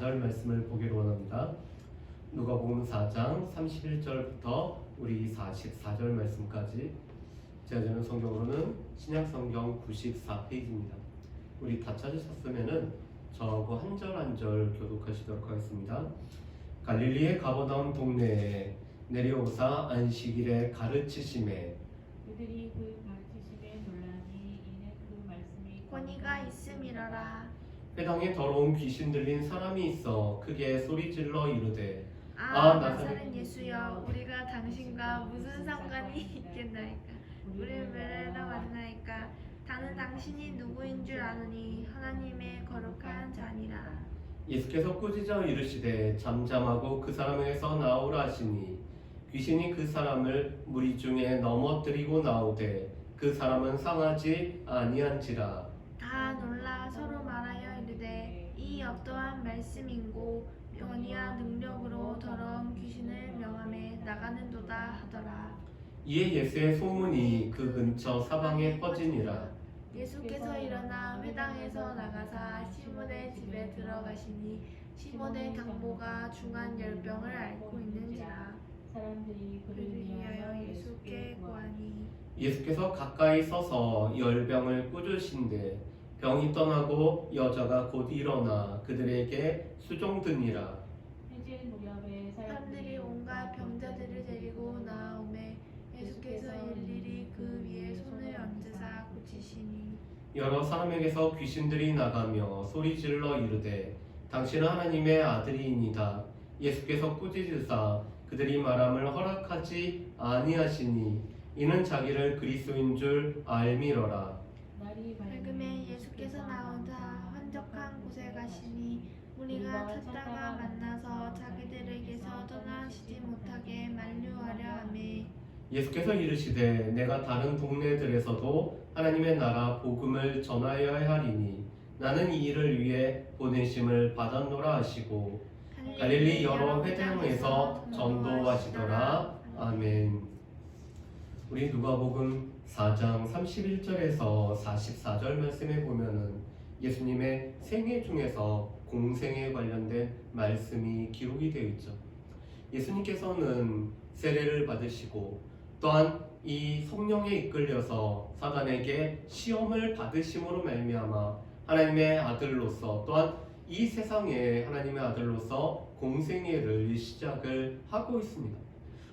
44절 말씀을 보기로 원합니다. 누가복음 4장 31절부터 우리 44절 말씀까지 제가 저는 성경으로는 신약성경 94페이지입니다. 우리 다 찾으셨으면은 저거 한 절 한 절 교독하시도록 하겠습니다. 갈릴리의 가버나움 동네에 내려오사 안식일에 가르치심에 그들이 그 가르치심에 놀라니 이는 그 말씀이 권위가 있음이러라. 회당에 더러운 귀신 들린 사람이 있어 크게 소리질러 이르되 나사렛 예수여, 우리가 당신과 무슨 상관이 있겠나이까? 우리를 매달려 왔나이까? 나는 당신이 누구인 줄 아노니 하나님의 거룩한 자니라. 예수께서 꾸짖어 이르시되 잠잠하고 그 사람에게서 나오라 하시니 귀신이 그 사람을 무리 중에 넘어뜨리고 나오되 그 사람은 상하지 아니한지라. 다 놀라 서로 말하여 이르되 이 어떠한 말씀인고 권위와 능력으로 더러운 귀신을 명함에 나가는도다 하더라. 이에 예수의 소문이 그 근처 사방에 퍼지니라. 예수께서 일어나 회당에서 나가사 시몬의 집에 들어가시니 시몬의 당보가 중한 열병을 앓고 있는지라. 사람들이 그를 위하여 예수께 구하니 예수께서 가까이 서서 열병을 꾸짖으신데 병이 떠나고 여자가 곧 일어나 그들에게 수종드니라. 해질 무렵에 사람들이 온갖 병자들을 데리고 나오매 예수께서 일일이 그 위에 손을 얹으사 고치시니 여러 사람에게서 귀신들이 나가며 소리질러 이르되 당신은 하나님의 아들이니이다. 예수께서 꾸짖으사 그들이 말함을 허락하지 아니하시니 이는 자기를 그리스도인 줄 알미러라. 날이 밝음에 예수께서 나오사 한적한 곳에 가시니 무리가 찾다가 만나서 자기들에게서 떠나시지 못하게 만류하려 하매 예수께서 이르시되 내가 다른 동네들에서도 하나님의 나라 복음을 전하여야 하리니 나는 이 일을 위해 보내심을 받았노라 하시고 갈릴리 여러 회당에서 전도하시더라. 아멘. 우리 누가복음 4장 31절에서 44절 말씀에 보면은 예수님의 생애 중에서 공생에 관련된 말씀이 기록이 되어 있죠. 예수님께서는 세례를 받으시고 또한 이 성령에 이끌려서 사단에게 시험을 받으심으로 말미암아 하나님의 아들로서 또한 이 세상에 하나님의 아들로서 공생애를 시작을 하고 있습니다.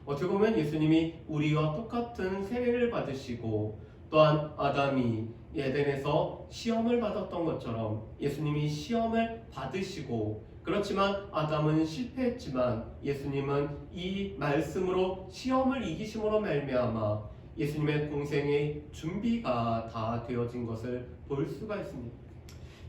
어떻게 보면 예수님이 우리와 똑같은 세례를 받으시고 또한 아담이 에덴에서 시험을 받았던 것처럼 예수님이 시험을 받으시고 그렇지만 아담은 실패했지만 예수님은 이 말씀으로 시험을 이기심으로 말미암아 예수님의 공생의 준비가 다 되어진 것을 볼 수가 있습니다.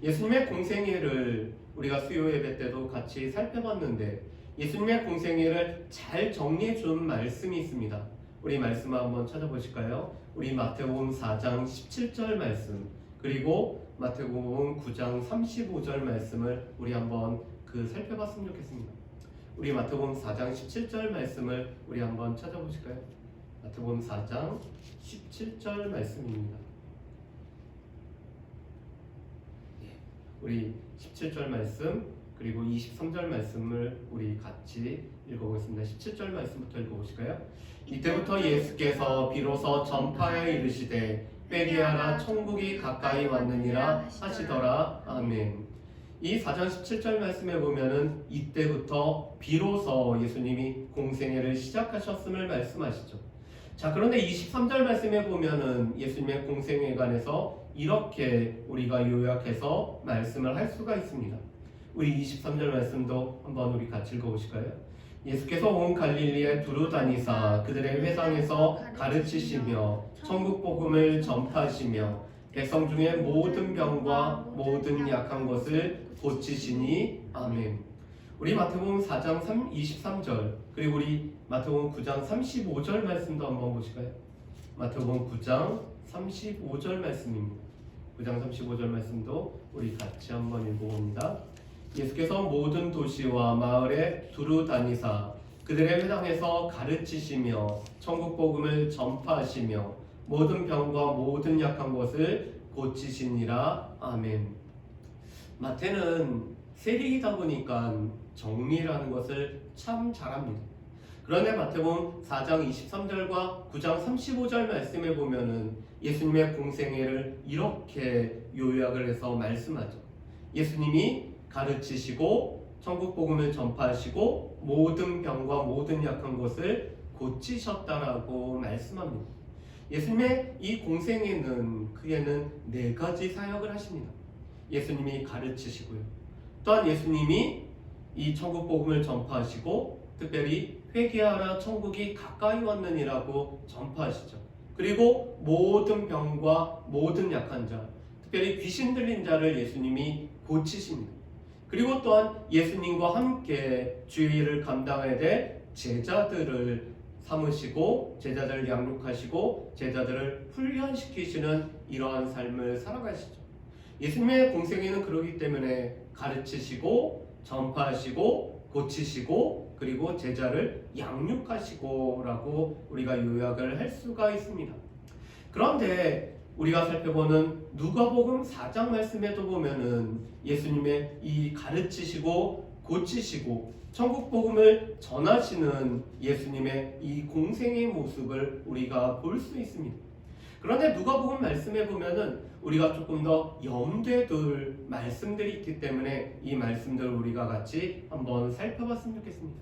예수님의 공생애를 우리가 수요 예배 때도 같이 살펴봤는데 예수님의 공생애를 잘 정리해 준 말씀이 있습니다. 우리 말씀을 한번 찾아보실까요? 우리 마태복음 4장 17절 말씀 그리고 마태복음 9장 35절 말씀을 우리 한번 살펴봤으면 좋겠습니다. 우리 마태복음 4장 17절 말씀을 우리 한번 찾아보실까요? 마태복음 4장 17절 말씀입니다. 우리 17절 말씀 그리고 23절 말씀을 우리 같이 읽어보겠습니다. 17절 말씀부터 읽어보실까요? 이때부터 예수께서 비로소 전파에 이르시되 회개하라 천국이 가까이 왔느니라 하시더라. 아멘. 이 4장 17절 말씀에 보면은 이때부터 비로소 예수님이 공생애를 시작하셨음을 말씀하시죠. 자, 그런데 23절 말씀에 보면은 예수님의 공생애에 관해서 이렇게 우리가 요약해서 말씀을 할 수가 있습니다. 우리 23절 말씀도 한번 우리 같이 읽어보실까요? 예수께서 온 갈릴리에 두루 다니사 그들의 회당에서 가르치시며 천국 복음을 전파하시며 백성 중에 모든 병과 모든 약한 것을 고치시니. 아멘. 우리 마태복음 4장 23절 그리고 우리 마태복음 9장 35절 말씀도 한번 보실까요? 마태복음 9장 35절 말씀입니다. 9장 35절 말씀도 우리 같이 한번 읽어봅니다. 예수께서 모든 도시와 마을에 두루 다니사 그들의 회당에서 가르치시며 천국 복음을 전파하시며 모든 병과 모든 약한 것을 고치시니라. 아멘. 마태는 세리이다 보니까 정리라는 것을 참 잘합니다. 그런데 마태복음 4장 23절과 9장 35절 말씀에 보면은 예수님의 공생애를 이렇게 요약을 해서 말씀하죠. 예수님이 가르치시고 천국 복음을 전파하시고 모든 병과 모든 약한 것을 고치셨다라고 말씀합니다. 예수님의 이 공생애는 크게는 4가지 사역을 하십니다. 예수님이 가르치시고요. 또한 예수님이 이 천국 복음을 전파하시고 특별히 회개하라 천국이 가까이 왔느니라고 전파하시죠. 그리고 모든 병과 모든 약한 자, 특별히 귀신 들린 자를 예수님이 고치십니다. 그리고 또한 예수님과 함께 주의 일을 감당해야 될 제자들을 삼으시고 제자들을 양육하시고 제자들을 훈련시키시는 이러한 삶을 살아가시죠. 예수님의 공생애는 그러기 때문에 가르치시고 전파하시고 고치시고 그리고 제자를 양육하시고라고 우리가 요약을 할 수가 있습니다. 그런데 우리가 살펴보는 누가복음 4장 말씀에도 보면은 예수님의 이 가르치시고 고치시고 천국 복음을 전하시는 예수님의 이 공생의 모습을 우리가 볼 수 있습니다. 그런데 누가복음 말씀에 보면은 우리가 조금 더 염두에 둘 말씀들이 있기 때문에 이 말씀들을 우리가 같이 한번 살펴봤으면 좋겠습니다.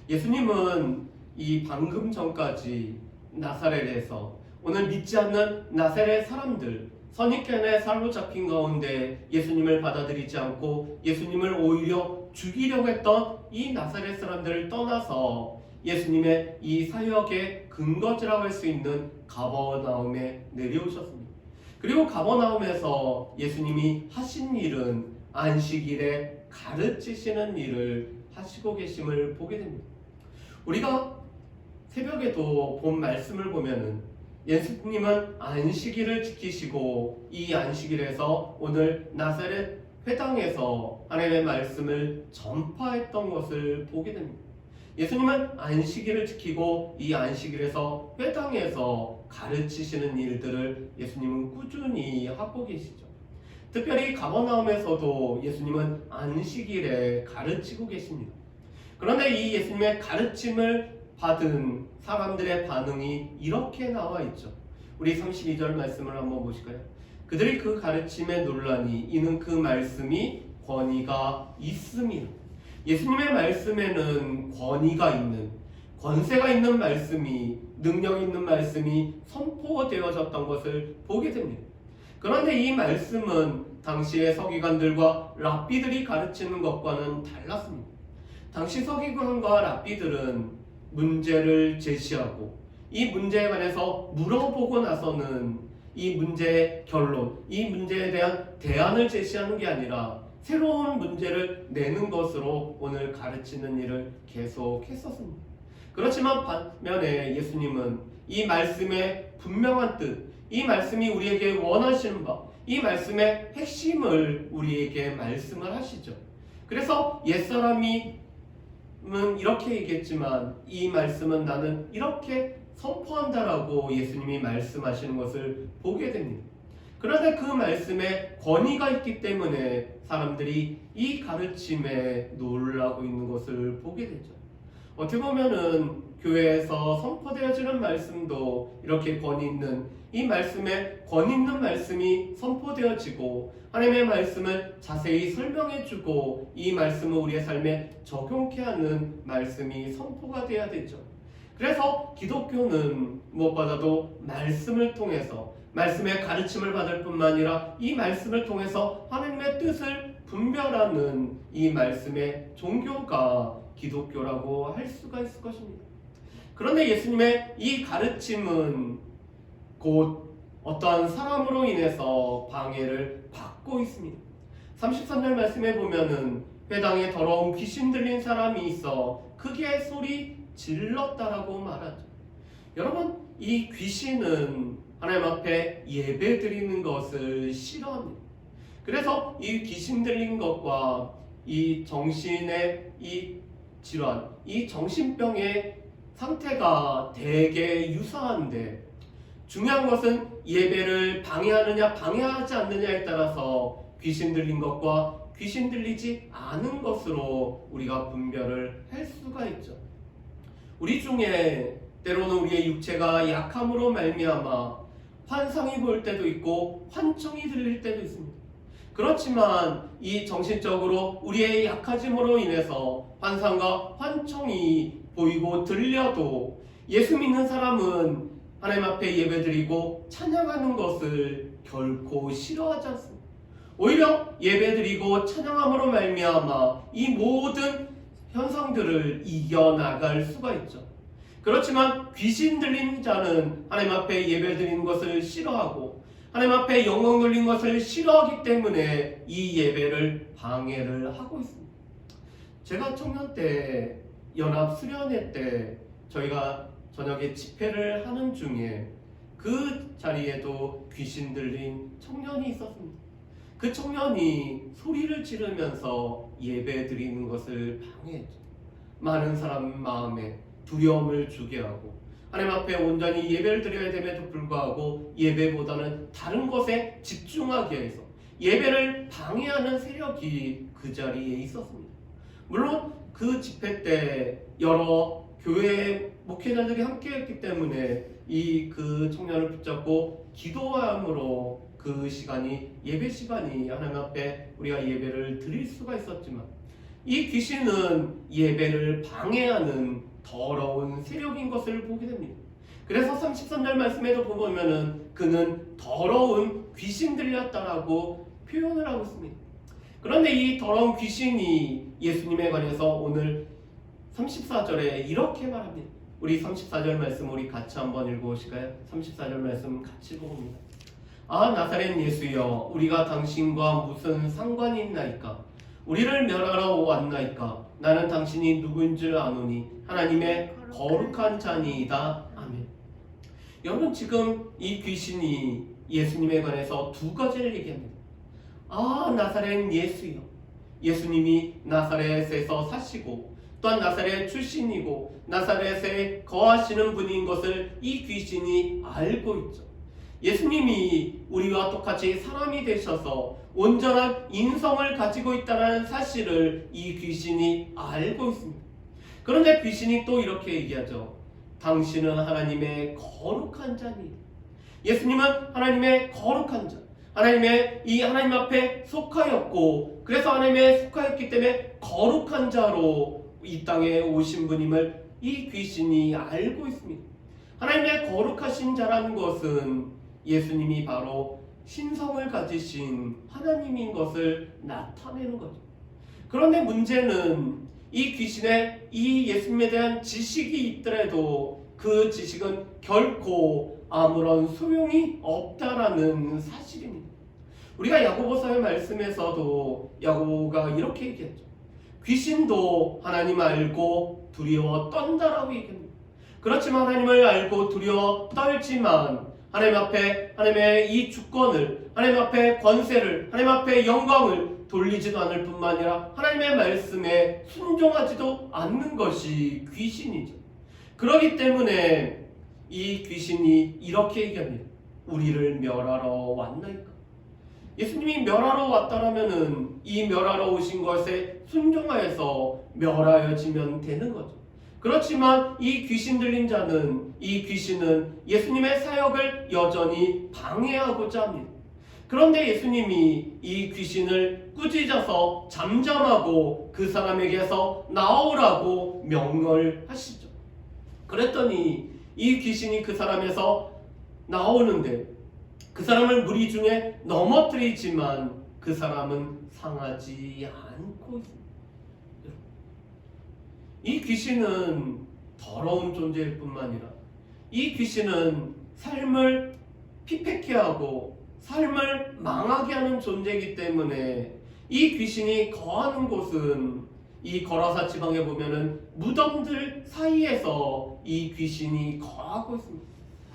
예수님은 이 방금 전까지 나사렛에서 오늘 믿지 않는 나사렛 사람들 선입견에 사로잡힌 가운데 예수님을 받아들이지 않고 예수님을 오히려 죽이려고 했던 이 나사렛 사람들을 떠나서 예수님의 이 사역의 근거지라고 할 수 있는 가버나움에 내려오셨습니다. 그리고 가버나움에서 예수님이 하신 일은 안식일에 가르치시는 일을 하시고 계심을 보게 됩니다. 우리가 새벽에도 본 말씀을 보면은 예수님은 안식일을 지키시고 이 안식일에서 오늘 나사렛 회당에서 하나님의 말씀을 전파했던 것을 보게 됩니다. 예수님은 안식일을 지키고 이 안식일에서 회당에서 가르치시는 일들을 예수님은 꾸준히 하고 계시죠. 특별히 가버나움에서도 예수님은 안식일에 가르치고 계십니다. 그런데 이 예수님의 가르침을 받은 사람들의 반응이 이렇게 나와 있죠. 우리 32절 말씀을 한번 보실까요? 그들이 그 가르침에 놀라니 이는 그 말씀이 권위가 있음이라. 예수님의 말씀에는 권위가 있는, 권세가 있는 말씀이, 능력 있는 말씀이 선포되어졌던 것을 보게 됩니다. 그런데 이 말씀은 당시의 서기관들과 랍비들이 가르치는 것과는 달랐습니다. 당시 서기관과 랍비들은 문제를 제시하고 이 문제에 관해서 물어보고 나서는 이 문제의 결론, 이 문제에 대한 대안을 제시하는 게 아니라 새로운 문제를 내는 것으로 오늘 가르치는 일을 계속 했었습니다. 그렇지만 반면에 예수님은 이 말씀의 분명한 뜻, 이 말씀이 우리에게 원하시는 바, 이 말씀의 핵심을 우리에게 말씀을 하시죠. 그래서 옛사람이 이렇게 얘기했지만 이 말씀은 나는 이렇게 선포한다라고 예수님이 말씀하시는 것을 보게 됩니다. 그런데 그 말씀에 권위가 있기 때문에 사람들이 이 가르침에 놀라고 있는 것을 보게 되죠. 어떻게 보면은 교회에서 선포되어지는 말씀도 이렇게 권위 있는 이 말씀에 권위 있는 말씀이 선포되어지고 하나님의 말씀을 자세히 설명해주고 이 말씀을 우리의 삶에 적용케 하는 말씀이 선포가 돼야 되죠. 그래서 기독교는 무엇보다도 말씀을 통해서 말씀의 가르침을 받을 뿐만 아니라 이 말씀을 통해서 하나님의 뜻을 분별하는 이 말씀의 종교가 기독교라고 할 수가 있을 것입니다. 그런데 예수님의 이 가르침은 곧 어떠한 사람으로 인해서 방해를 받고 있습니다. 33절 말씀에 보면은 회당에 더러운 귀신 들린 사람이 있어 크게 소리 질렀다라고 말하죠. 여러분, 이 귀신은 하나님 앞에 예배 드리는 것을 싫어합니다. 그래서 이 귀신 들린 것과 이 정신의 이 질환, 이 정신병의 상태가 되게 유사한데 중요한 것은 예배를 방해하느냐 방해하지 않느냐에 따라서 귀신 들린 것과 귀신 들리지 않은 것으로 우리가 분별을 할 수가 있죠. 우리 중에 때로는 우리의 육체가 약함으로 말미암아 환상이 보일 때도 있고 환청이 들릴 때도 있습니다. 그렇지만 이 정신적으로 우리의 약해짐으로 인해서 환상과 환청이 보이고 들려도 예수 믿는 사람은 하나님 앞에 예배드리고 찬양하는 것을 결코 싫어하지 않습니다. 오히려 예배드리고 찬양함으로 말미암아 이 모든 현상들을 이겨나갈 수가 있죠. 그렇지만 귀신 들린 자는 하나님 앞에 예배드리는 것을 싫어하고 하나님 앞에 영광 돌린 것을 싫어하기 때문에 이 예배를 방해를 하고 있습니다. 제가 청년 때 연합 수련회 때 저희가 저녁에 집회를 하는 중에 그 자리에도 귀신 들린 청년이 있었습니다. 그 청년이 소리를 지르면서 예배 드리는 것을 방해했죠. 많은 사람 마음에 두려움을 주게 하고 하나님 앞에 온전히 예배를 드려야 됨에도 불구하고 예배보다는 다른 것에 집중하게 해서 예배를 방해하는 세력이 그 자리에 있었습니다. 물론 그 집회 때 여러 교회 목회자들이 함께했기 때문에 그 청년을 붙잡고 기도함으로 그 시간이 예배 시간이 하나님 앞에 우리가 예배를 드릴 수가 있었지만 이 귀신은 예배를 방해하는 더러운 세력인 것을 보게 됩니다. 그래서 33절 말씀에도 보면은 그는 더러운 귀신 들렸다라고 표현을 하고 있습니다. 그런데 이 더러운 귀신이 예수님에 관해서 오늘 34절에 이렇게 말합니다. 우리 34절 말씀 우리 같이 한번 읽어보실까요? 34절 말씀 같이 읽어봅니다. 아 나사렛 예수여 우리가 당신과 무슨 상관이 있나이까? 우리를 멸하러 왔나이까? 나는 당신이 누구인 줄 아노니 하나님의 거룩한 자니이다. 아멘. 여러분 지금 이 귀신이 예수님에 관해서 두 가지를 얘기합니다. 아 나사렛 예수여 예수님이 나사렛에서 사시고 또한 나사렛 출신이고 나사렛에 거하시는 분인 것을 이 귀신이 알고 있죠. 예수님이 우리와 똑같이 사람이 되셔서 온전한 인성을 가지고 있다는 사실을 이 귀신이 알고 있습니다. 그런데 귀신이 또 이렇게 얘기하죠. 당신은 하나님의 거룩한 자니. 예수님은 하나님의 거룩한 자, 하나님 앞에 속하였고 그래서 하나님에 속하였기 때문에 거룩한 자로 이 땅에 오신 분임을 이 귀신이 알고 있습니다. 하나님의 거룩하신 자라는 것은 예수님이 바로 신성을 가지신 하나님인 것을 나타내는 거죠. 그런데 문제는 이 귀신의 이 예수님에 대한 지식이 있더라도 그 지식은 결코 아무런 소용이 없다라는 사실입니다. 우리가 야고보서의 말씀에서도 야고보가 이렇게 얘기했죠. 귀신도 하나님 알고 두려워 떤다라고 얘기합니다. 그렇지만 하나님을 알고 두려워 떨지만 하나님 앞에 하나님의 이 주권을, 하나님 앞에 권세를, 하나님 앞에 영광을 돌리지도 않을 뿐만 아니라 하나님의 말씀에 순종하지도 않는 것이 귀신이죠. 그렇기 때문에 이 귀신이 이렇게 얘기합니다. 우리를 멸하러 왔나이까? 예수님이 멸하러 왔다라면은 이 멸하러 오신 것에 순종하여서 멸하여지면 되는 거죠. 그렇지만 이 귀신 들린 자는 이 귀신은 예수님의 사역을 여전히 방해하고자 합니다. 그런데 예수님이 이 귀신을 꾸짖어서 잠잠하고 그 사람에게서 나오라고 명령을 하시죠. 그랬더니 이 귀신이 그 사람에서 나오는데 그 사람을 무리 중에 넘어뜨리지만 그 사람은 상하지 않고 있습니다. 이 귀신은 더러운 존재일 뿐만 아니라 이 귀신은 삶을 피폐케 하고 삶을 망하게 하는 존재이기 때문에 이 귀신이 거하는 곳은 이 거라사 지방에 보면은 무덤들 사이에서 이 귀신이 거하고 있습니다.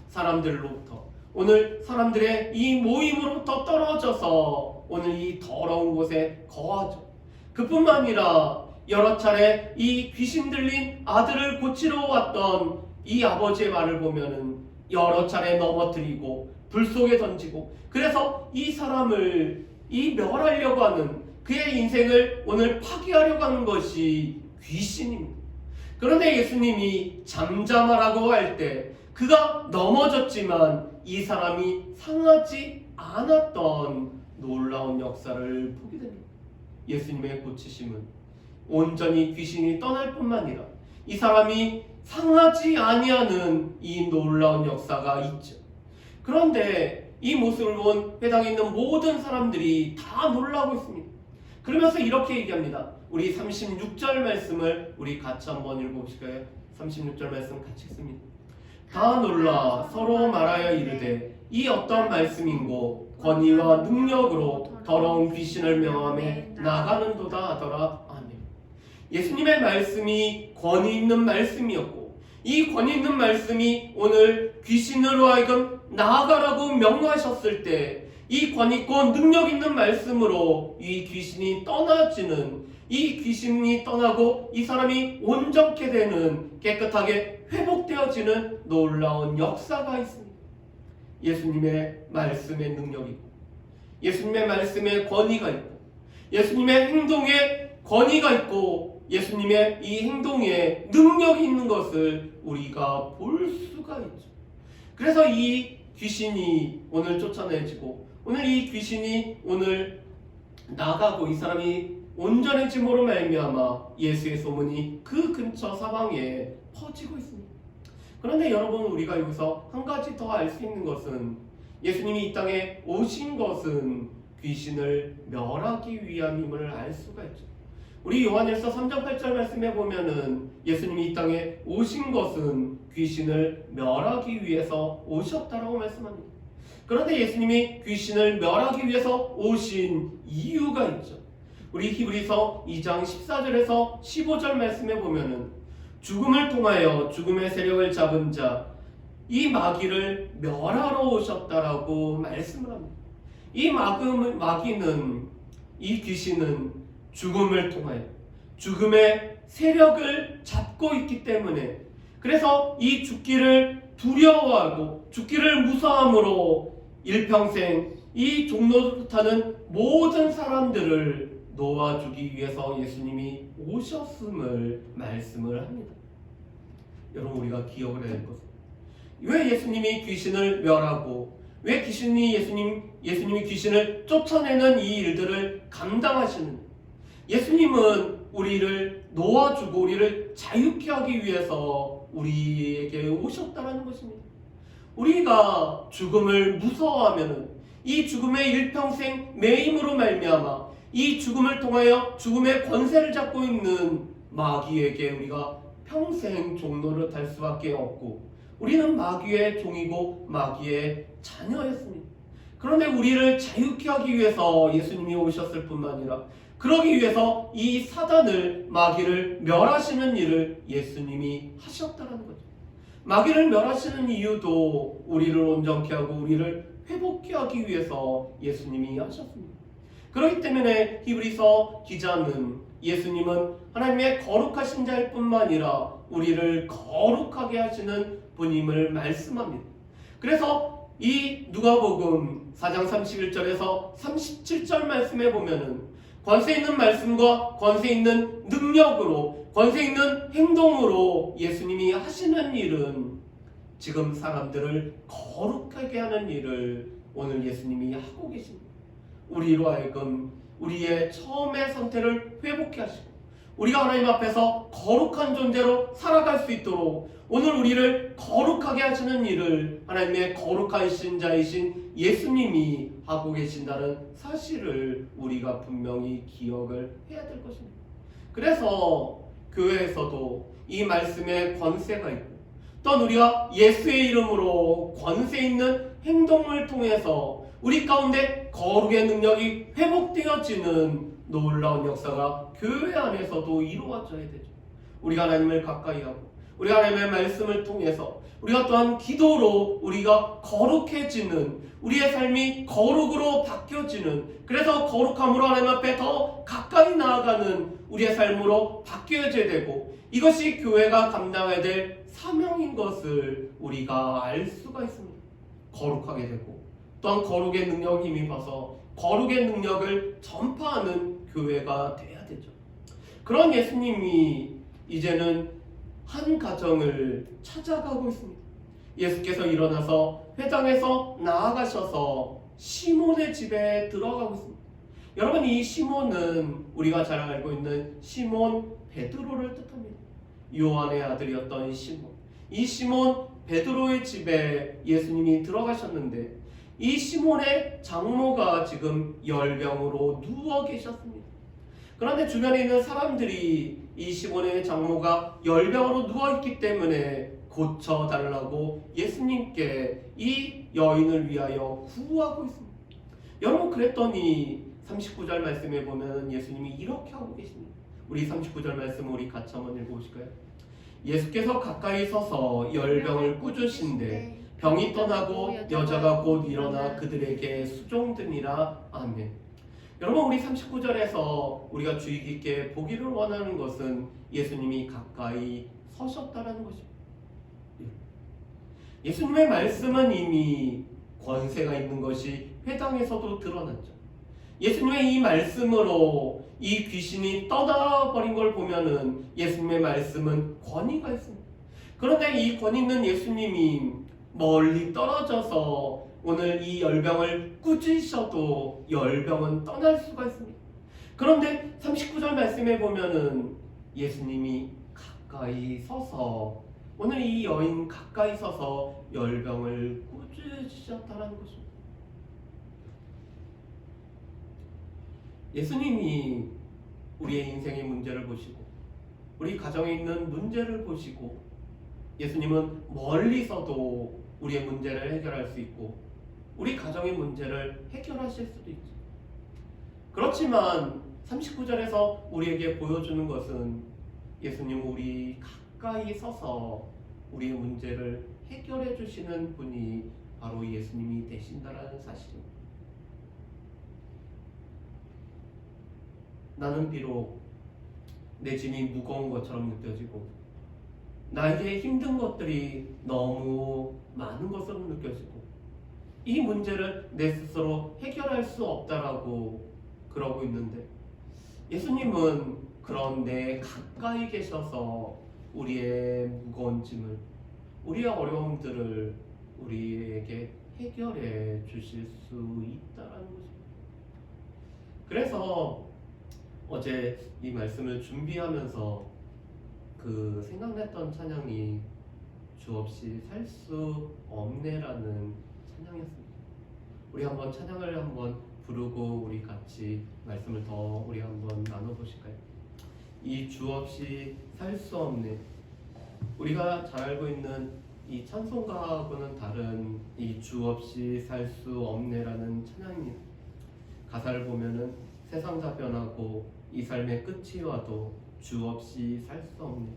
사람들로부터 오늘 사람들의 이 모임으로부터 떨어져서 오늘 이 더러운 곳에 거하죠. 그뿐만 아니라 여러 차례 이 귀신 들린 아들을 고치러 왔던 이 아버지의 말을 보면은 여러 차례 넘어뜨리고 불 속에 던지고 그래서 이 사람을 이 멸하려고 하는 그의 인생을 오늘 파괴하려고 하는 것이 귀신입니다. 그런데 예수님이 잠잠하라고 할 때 그가 넘어졌지만 이 사람이 상하지 않았던 놀라운 역사를 보게 됩니다. 예수님의 고치심은 온전히 귀신이 떠날 뿐만 아니라 이 사람이 상하지 아니하는 이 놀라운 역사가 있죠. 그런데 이 모습을 본 회당에 있는 모든 사람들이 다 놀라고 있습니다. 그러면서 이렇게 얘기합니다. 우리 36절 말씀을 우리 같이 한번 읽어보실까요? 36절 말씀 같이 읽습니다. 다 놀라 서로 말하여 이르되 이 어떤 말씀인고 권위와 능력으로 더러운 귀신을 명함에 나가는도다 하더라. 아멘. 예수님의 말씀이 권위 있는 말씀이었고 이 권위 있는 말씀이 오늘 귀신으로 하여금 나아가라고 명하셨을 때 이 권위 있고 능력 있는 말씀으로 이 귀신이 떠나지는, 이 귀신이 떠나고 이 사람이 온전케 되는, 깨끗하게 회복되어지는 놀라운 역사가 있습니다. 예수님의 말씀의 능력이 있고 예수님의 말씀의 권위가 있고 예수님의 행동에 권위가 있고 예수님의 이 행동에 능력이 있는 것을 우리가 볼 수가 있죠. 그래서 이 귀신이 오늘 쫓아내지고 오늘 이 귀신이 오늘 나가고 이 사람이 온전해짐으로 말미암아 예수의 소문이 그 근처 사방에 퍼지고 있습니다. 그런데 여러분, 우리가 여기서 한 가지 더 알 수 있는 것은 예수님이 이 땅에 오신 것은 귀신을 멸하기 위함임을 알 수가 있죠. 우리 요한일서 3장 8절 말씀에 보면은 예수님이 이 땅에 오신 것은 귀신을 멸하기 위해서 오셨다라고 말씀합니다. 그런데 예수님이 귀신을 멸하기 위해서 오신 이유가 있죠. 우리 히브리서 2장 14절에서 15절 말씀에 보면은 죽음을 통하여 죽음의 세력을 잡은 자, 이 마귀를 멸하러 오셨다라고 말씀을 합니다. 이 마귀는, 이 귀신은 죽음을 통하여 죽음의 세력을 잡고 있기 때문에, 그래서 이 죽기를 두려워하고 죽기를 무서워함으로 일평생 이 종로타는 모든 사람들을 놓아주기 위해서 예수님이 오셨음을 말씀을 합니다. 여러분, 우리가 기억을 해야 될 것은 왜 예수님이 귀신을 멸하고 왜 예수님이 귀신을 쫓아내는 이 일들을 감당하시는, 예수님은 우리를 놓아주고 우리를 자유케 하기 위해서 우리에게 오셨다는 것입니다. 우리가 죽음을 무서워하면 이 죽음의 일평생 매임으로 말미암아 이 죽음을 통하여 죽음의 권세를 잡고 있는 마귀에게 우리가 평생 종노릇 할 수밖에 없고, 우리는 마귀의 종이고 마귀의 자녀였습니다. 그런데 우리를 자유케 하기 위해서 예수님이 오셨을 뿐만 아니라 그러기 위해서 이 사단을, 마귀를 멸하시는 일을 예수님이 하셨다는 거죠. 마귀를 멸하시는 이유도 우리를 온전케 하고 우리를 회복케 하기 위해서 예수님이 하셨습니다. 그렇기 때문에 히브리서 기자는 예수님은 하나님의 거룩하신 자일 뿐만 아니라 우리를 거룩하게 하시는 분임을 말씀합니다. 그래서 이 누가복음 4장 31절에서 37절 말씀에 보면은 권세 있는 말씀과 권세 있는 능력으로, 권세 있는 행동으로 예수님이 하시는 일은 지금 사람들을 거룩하게 하는 일을 오늘 예수님이 하고 계십니다. 우리로 하여금 우리의 처음의 상태를 회복케 하시고 우리가 하나님 앞에서 거룩한 존재로 살아갈 수 있도록 오늘 우리를 거룩하게 하시는 일을 하나님의 거룩하신 자이신 예수님이 하고 계신다는 사실을 우리가 분명히 기억을 해야 될 것입니다. 그래서 교회에서도 이 말씀에 권세가 있고, 또한 우리가 예수의 이름으로 권세 있는 행동을 통해서 우리 가운데 거룩의 능력이 회복되어지는 놀라운 역사가 교회 안에서도 이루어져야 되죠. 우리가 하나님을 가까이 하고 우리가 하나님의 말씀을 통해서 우리가 또한 기도로 우리가 거룩해지는, 우리의 삶이 거룩으로 바뀌어지는, 그래서 거룩함으로 하나님 앞에 더 가까이 나아가는 우리의 삶으로 바뀌어져야 되고, 이것이 교회가 감당해야 될 사명인 것을 우리가 알 수가 있습니다. 거룩하게 되고 또한 거룩의 능력에 힘입어서 거룩의 능력을 전파하는 교회가 돼야 되죠. 그런 예수님이 이제는 한 가정을 찾아가고 있습니다. 예수께서 일어나서 회당에서 나아가셔서 시몬의 집에 들어가고 있습니다. 여러분, 이 시몬은 우리가 잘 알고 있는 시몬 베드로를 뜻합니다. 요한의 아들이었던 시몬. 이 시몬 베드로의 집에 예수님이 들어가셨는데 이 시몬의 장모가 지금 열병으로 누워 계셨습니다. 그런데 주변에 있는 사람들이 이 시몬의 장모가 열병으로 누워있기 때문에 고쳐달라고 예수님께 이 여인을 위하여 구하고 있습니다. 여러분, 그랬더니 39절 말씀에 보면 예수님이 이렇게 하고 계십니다. 우리 39절 말씀 우리 같이 한번 읽어보실까요? 예수께서 가까이 서서 열병을 꾸주신데 병이 떠나고 여자가 곧 일어나 그들에게 수종드니라. 아멘. 여러분, 우리 39절에서 우리가 주의 깊게 보기를 원하는 것은 예수님이 가까이 서셨다라는 것입니다. 예수님의 말씀은 이미 권세가 있는 것이 회당에서도 드러났죠. 예수님의 이 말씀으로 이 귀신이 떠나버린 걸 보면은 예수님의 말씀은 권위가 있습니다. 그런데 이 권위 있는 예수님이 멀리 떨어져서 오늘 이 열병을 꾸짖으셔도 열병은 떠날 수가 있습니다. 그런데 39절 말씀에 보면은 예수님이 가까이 서서 오늘 이 여인 가까이 서서 열병을 꾸짖으셨다는 것입니다. 예수님이 우리의 인생의 문제를 보시고 우리 가정에 있는 문제를 보시고 예수님은 멀리서도 우리의 문제를 해결할 수 있고 우리 가정의 문제를 해결하실 수도 있죠. 그렇지만 39절에서 우리에게 보여주는 것은 예수님 우리 가까이 서서 우리의 문제를 해결해 주시는 분이 바로 예수님이 되신다라는 사실입니다. 나는 비록 내 짐이 무거운 것처럼 느껴지고 나에게 힘든 것들이 너무 많은 것으로 느껴지고 이 문제를 내 스스로 해결할 수 없다라고 그러고 있는데 예수님은 그런 내 가까이 계셔서 우리의 무거운 짐을 우리의 어려움들을 우리에게 해결해 주실 수 있다라는 것입니다. 그래서 어제 이 말씀을 준비하면서 그 생각났던 찬양이 주 없이 살 수 없네라는 찬양이었습니다. 우리 한번 찬양을 한번 부르고 우리 같이 말씀을 더 우리 한번 나눠보실까요? 이 주 없이 살 수 없네. 우리가 잘 알고 있는 이 찬송가하고는 다른 이 주 없이 살 수 없네라는 찬양입니다. 가사를 보면은 세상 다 변하고 이 삶의 끝이 와도 주 없이 살 수 없네.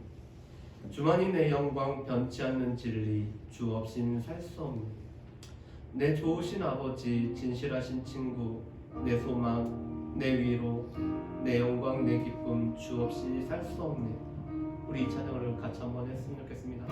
주만이 내 영광 변치 않는 진리 주 없인 살 수 없네. 내 좋으신 아버지 진실하신 친구 내 소망 내 위로 내 영광 내 기쁨 주 없이 살 수 없네. 우리 이 찬양을 같이 한번 했으면 좋겠습니다.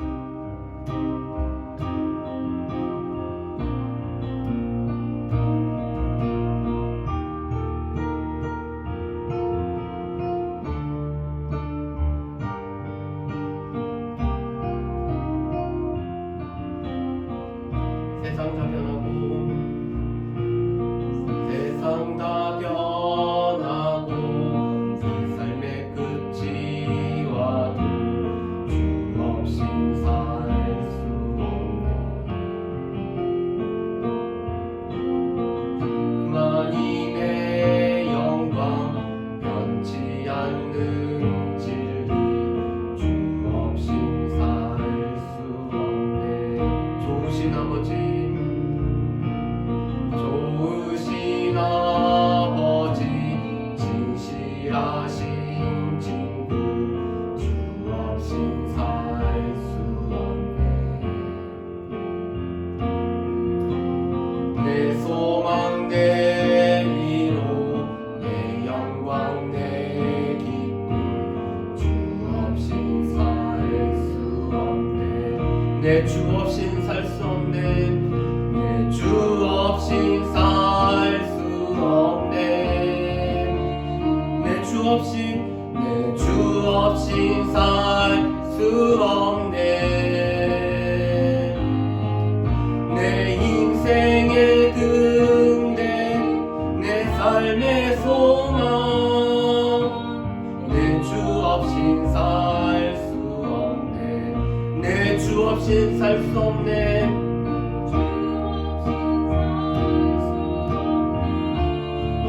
세상 다 변하고 세상 다 변하고 이 삶의 끝이 와도 주 없인 살 수 없네. 그만이 내 영광 변치 않는 진리 주 없인 살 수 없네. 좋으신 아버지 좋으신 아버지 진실하신 친구 주 없인 살 수 없네. 내 소망 내 위로 내 영광 내 기쁨 주 없인 살 수 없네. 내 주 없인 살 수 없네. 내 주 없인 살 수 없네. 없인 살 수 없네. 내 인생의 등대 내 삶의 소망 내 주 없인 살 수 없네. 내 주 없인 살 수 없네.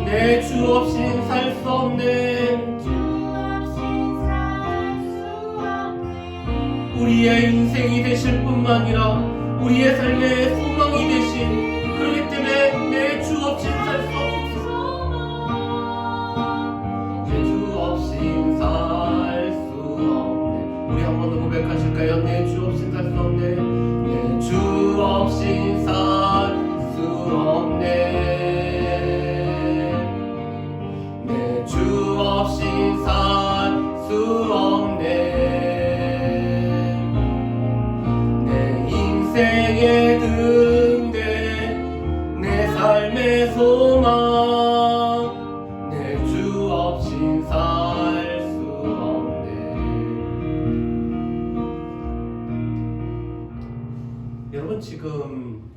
내 주 없인 살 수 없네. 우리의 인생이 되실 뿐만 아니라 우리의 삶의 소망이 되신, 그렇기 때문에 내 주 없인 살 수 없습니다. 내 주 없인 살 수 없네. 우리 한 번 더 고백하실까요? 내 주 없인 살 수 없네. 내 주 없인 살 수 없네. 내 주 없인 살 수 없네. 인생의 등대 내 삶의 소망 내 주 없인 살 수 없네. 여러분, 지금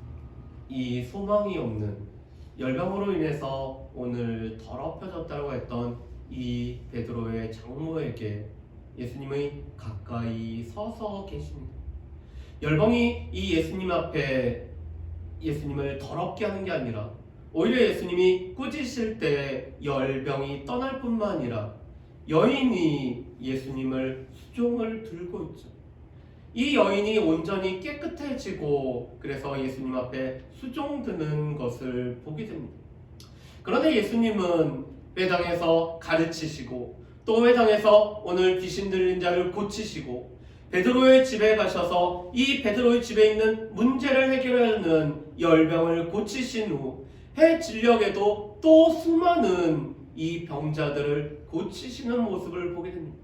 이 소망이 없는 열병으로 인해서 오늘 더럽혀졌다고 했던 이 베드로의 장모에게 예수님이 가까이 서서 계십니다. 열병이 이 예수님 앞에 예수님을 더럽게 하는 게 아니라 오히려 예수님이 꾸짖으실 때 열병이 떠날 뿐만 아니라 여인이 예수님을 수종을 들고 있죠. 이 여인이 온전히 깨끗해지고 그래서 예수님 앞에 수종드는 것을 보게 됩니다. 그런데 예수님은 회당에서 가르치시고 또 회당에서 오늘 귀신 들린 자를 고치시고 베드로의 집에 가셔서 이 베드로의 집에 있는 문제를 해결하는 열병을 고치신 후 해 진력에도 또 수많은 이 병자들을 고치시는 모습을 보게 됩니다.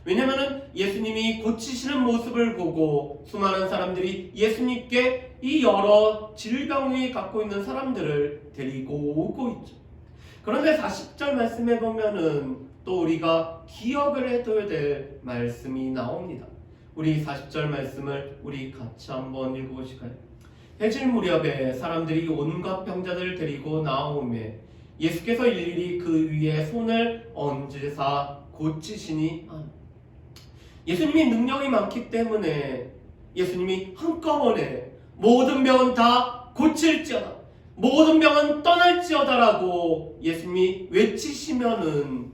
왜냐하면 예수님이 고치시는 모습을 보고 수많은 사람들이 예수님께 이 여러 질병이 갖고 있는 사람들을 데리고 오고 있죠. 그런데 40절 말씀에 보면은 또 우리가 기억을 해둬야 될 말씀이 나옵니다. 우리 40절 말씀을 우리 같이 한번 읽어보실까요? 해질 무렵에 사람들이 온갖 병자들을 데리고 나오매 예수께서 일일이 그 위에 손을 얹으사 고치시니. 예수님이 능력이 많기 때문에 예수님이 한꺼번에 모든 병은 다 고칠지어다, 모든 병은 떠날지어다라고 예수님이 외치시면은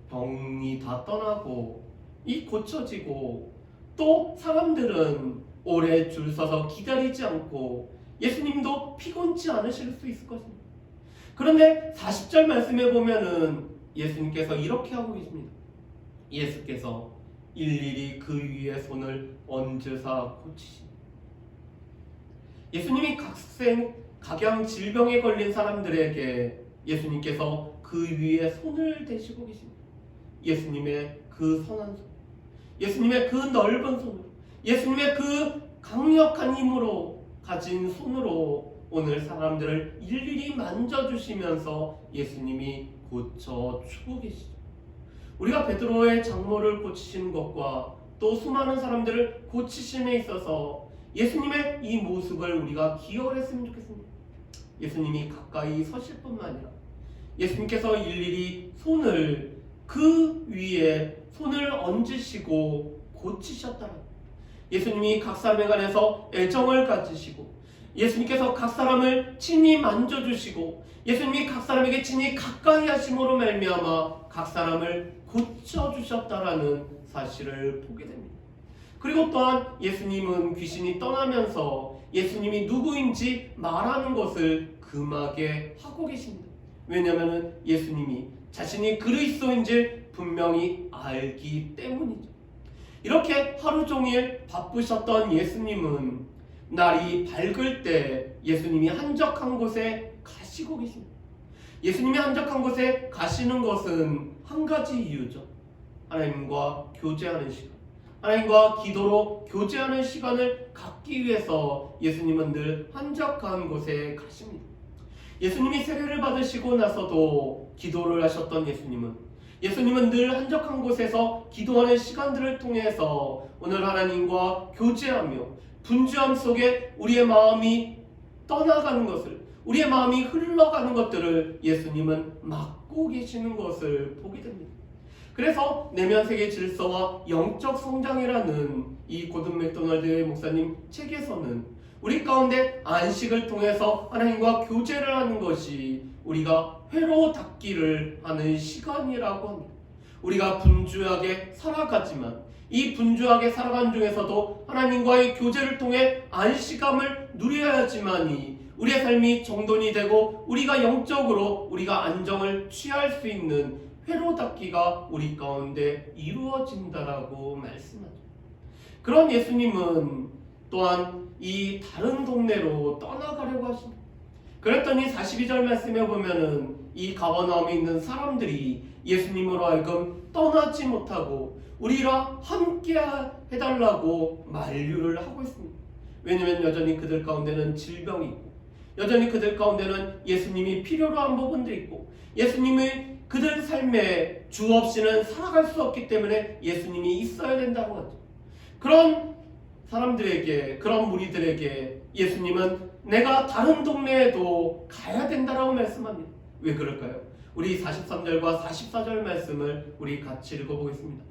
병이 다 떠나고 이 고쳐지고 또 사람들은 오래 줄 서서 기다리지 않고 예수님도 피곤치 않으실 수 있을 것입니다. 그런데 40절 말씀에 보면은 예수님께서 이렇게 하고 계십니다. 예수께서 일일이 그 위에 손을 얹으사 고치십니다. 예수님이 각양 질병에 걸린 사람들에게 예수님께서 그 위에 손을 대시고 계십니다. 예수님의 그 선한 손, 예수님의 그 넓은 손으로, 예수님의 그 강력한 힘으로 가진 손으로 오늘 사람들을 일일이 만져주시면서 예수님이 고쳐주고 계시죠. 우리가 베드로의 장모를 고치시는 것과 또 수많은 사람들을 고치심에 있어서 예수님의 이 모습을 우리가 기억을 했으면 좋겠습니다. 예수님이 가까이 서실 뿐만 아니라 예수님께서 일일이 손을 그 위에 손을 얹으시고 고치셨다는, 예수님이 각 사람에 관해서 애정을 가지시고 예수님께서 각 사람을 친히 만져주시고 예수님이 각 사람에게 친히 가까이 하심으로 말미암아 각 사람을 고쳐주셨다라는 사실을 보게 됩니다. 그리고 또한 예수님은 귀신이 떠나면서 예수님이 누구인지 말하는 것을 금하게 하고 계십니다. 왜냐하면 예수님이 자신이 그리스도인지 분명히 알기 때문이죠. 이렇게 하루 종일 바쁘셨던 예수님은 날이 밝을 때 예수님이 한적한 곳에 가시고 계십니다. 예수님이 한적한 곳에 가시는 것은 한 가지 이유죠. 하나님과 교제하는 시간, 하나님과 기도로 교제하는 시간을 갖기 위해서 예수님은 늘 한적한 곳에 가십니다. 예수님이 세례를 받으시고 나서도 기도를 하셨던 예수님은 예수님은 늘 한적한 곳에서 기도하는 시간들을 통해서 오늘 하나님과 교제하며 분주함 속에 우리의 마음이 떠나가는 것을, 우리의 마음이 흘러가는 것들을 예수님은 막고 계시는 것을 보게 됩니다. 그래서 내면세계 질서와 영적 성장이라는 이 고든 맥도날드 목사님 책에서는 우리 가운데 안식을 통해서 하나님과 교제를 하는 것이 우리가 회로 닦기를 하는 시간이라고 합니다. 우리가 분주하게 살아가지만 이 분주하게 살아가는 중에서도 하나님과의 교제를 통해 안식감을 누려야지만이 우리의 삶이 정돈이 되고 우리가 영적으로 우리가 안정을 취할 수 있는 회로 닦기가 우리 가운데 이루어진다라고 말씀하죠. 그런 예수님은 또한 이 다른 동네로 떠나가려고 하십니다. 그랬더니 42절 말씀에 보면은 이 가버나움에 있는 사람들이 예수님으로 하여금 떠나지 못하고 우리랑 함께 해달라고 만류를 하고 있습니다. 왜냐하면 여전히 그들 가운데는 질병이 있고 여전히 그들 가운데는 예수님이 필요로 한 부분도 있고 예수님의 그들 삶에 주 없이는 살아갈 수 없기 때문에 예수님이 있어야 된다고 하죠. 그런 사람들에게, 그런 무리들에게 예수님은 내가 다른 동네에도 가야 된다라고 말씀합니다. 왜 그럴까요? 우리 43절과 44절 말씀을 우리 같이 읽어보겠습니다.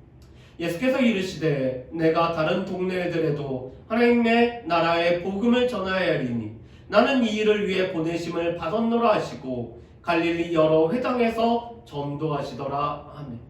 예수께서 이르시되 내가 다른 동네들에도 하나님의 나라의 복음을 전하여야 하리니 나는 이 일을 위해 보내심을 받았노라 하시고 갈릴리 여러 회당에서 전도하시더라. 아멘.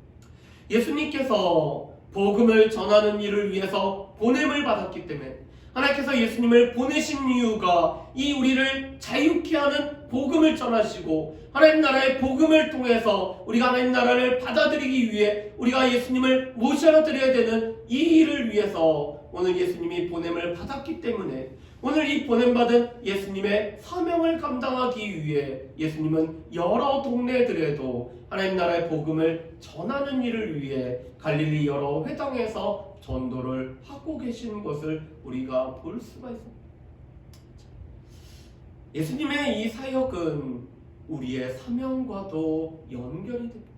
예수님께서 복음을 전하는 일을 위해서 보냄을 받았기 때문에 하나님께서 예수님을 보내신 이유가 이 우리를 자유케 하는 복음을 전하시고 하나님 나라의 복음을 통해서 우리가 하나님 나라를 받아들이기 위해 우리가 예수님을 모셔드려야 되는 이 일을 위해서 오늘 예수님이 보냄을 받았기 때문에 오늘 이 보냄받은 예수님의 사명을 감당하기 위해 예수님은 여러 동네들에도 하나님 나라의 복음을 전하는 일을 위해 갈릴리 여러 회당에서 전도를 하고 계시는 것을 우리가 볼 수가 있습니다. 예수님의 이 사역은 우리의 사명과도 연결이 됩니다.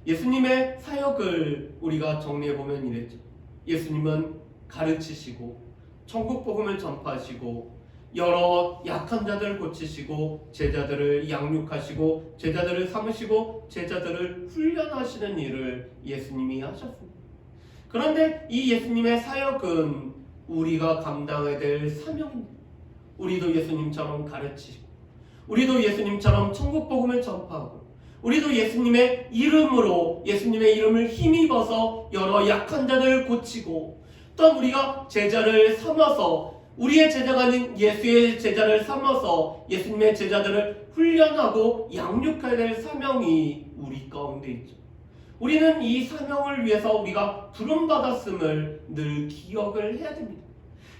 예수님의 사역을 우리가 정리해보면 이랬죠. 예수님은 가르치시고 천국 복음을 전파하시고 여러 약한 자들을 고치시고 제자들을 양육하시고 제자들을 삼으시고 제자들을 훈련하시는 일을 예수님이 하셨습니다. 그런데 이 예수님의 사역은 우리가 감당해야 될 사명입니다. 우리도 예수님처럼 가르치시고 우리도 예수님처럼 천국 복음을 전파하고 우리도 예수님의 이름으로 예수님의 이름을 힘입어서 여러 약한 자들을 고치고 또한 우리가 제자를 삼아서 우리의 제자가 아닌 예수의 제자를 삼아서 예수님의 제자들을 훈련하고 양육해야 될 사명이 우리 가운데 있죠. 우리는 이 사명을 위해서 우리가 부름받았음을 늘 기억을 해야 됩니다.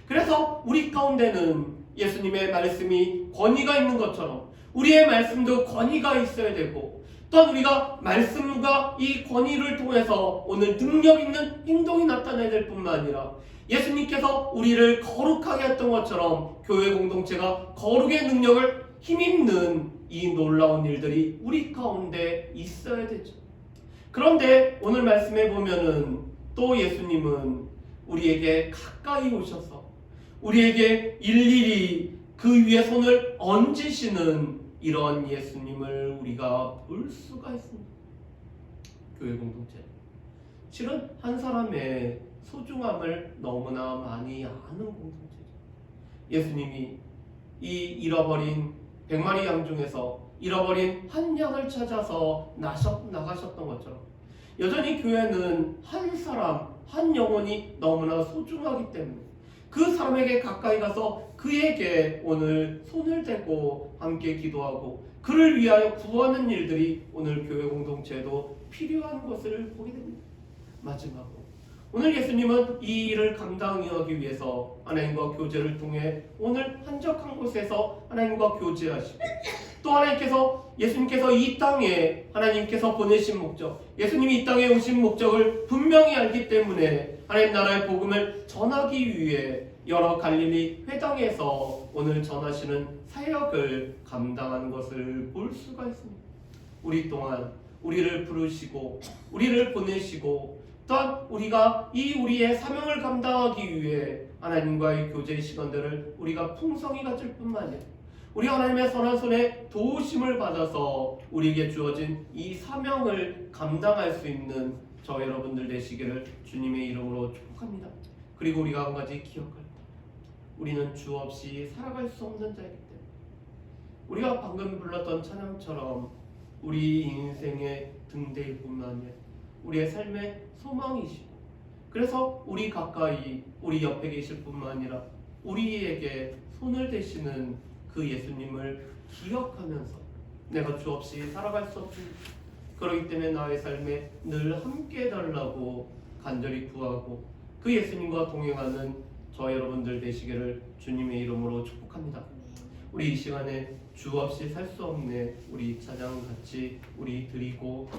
그래서 우리 가운데는 예수님의 말씀이 권위가 있는 것처럼 우리의 말씀도 권위가 있어야 되고 또한 우리가 말씀과 이 권위를 통해서 오늘 능력 있는 행동이 나타나야 될 뿐만 아니라 예수님께서 우리를 거룩하게 했던 것처럼 교회 공동체가 거룩의 능력을 힘입는 이 놀라운 일들이 우리 가운데 있어야 되죠. 그런데 오늘 말씀에 보면은 또 예수님은 우리에게 가까이 오셔서 우리에게 일일이 그 위에 손을 얹으시는 이런 예수님을 우리가 볼 수가 있습니다. 교회 공동체 실은 한 사람의 소중함을 너무나 많이 아는 공동체죠. 예수님이 이 잃어버린 100마리 양 중에서 잃어버린 한 양을 찾아서 나가셨던 것처럼 여전히 교회는 한 사람, 한 영혼이 너무나 소중하기 때문에 그 사람에게 가까이 가서 그에게 오늘 손을 대고 함께 기도하고 그를 위하여 구하는 일들이 오늘 교회 공동체에도 필요한 것을 보게 됩니다. 마지막으로 오늘 예수님은 이 일을 감당하기 위해서 하나님과 교제를 통해 오늘 한적한 곳에서 하나님과 교제하시고 또 하나님께서 예수님께서 이 땅에 하나님께서 보내신 목적 예수님이 이 땅에 오신 목적을 분명히 알기 때문에 하나님 나라의 복음을 전하기 위해 여러 갈릴리 회당에서 오늘 전하시는 사역을 감당하는 것을 볼 수가 있습니다. 우리 또한 우리를 부르시고 우리를 보내시고 또한 우리가 이 우리의 사명을 감당하기 위해 하나님과의 교제 시간들을 우리가 풍성히 가질 뿐만 아니라 우리 하나님의 선한 손에 도우심을 받아서 우리에게 주어진 이 사명을 감당할 수 있는 저 여러분들 되시기를 주님의 이름으로 축복합니다. 그리고 우리가 한 가지 기억할 때 우리는 주 없이 살아갈 수 없는 자이기 때문에 우리가 방금 불렀던 찬양처럼 우리 인생의 등대일 뿐만 아니라 우리의 삶의 소망이시고 그래서 우리 가까이 우리 옆에 계실 뿐만 아니라 우리에게 손을 대시는 그 예수님을 기억하면서 내가 주 없이 살아갈 수 없습니다. 그렇기 때문에 나의 삶에 늘 함께 해달라고 간절히 구하고 그 예수님과 동행하는 저 여러분들 되시기를 주님의 이름으로 축복합니다. 우리 이 시간에 주 없이 살 수 없네 우리 찬양 같이 우리 드리고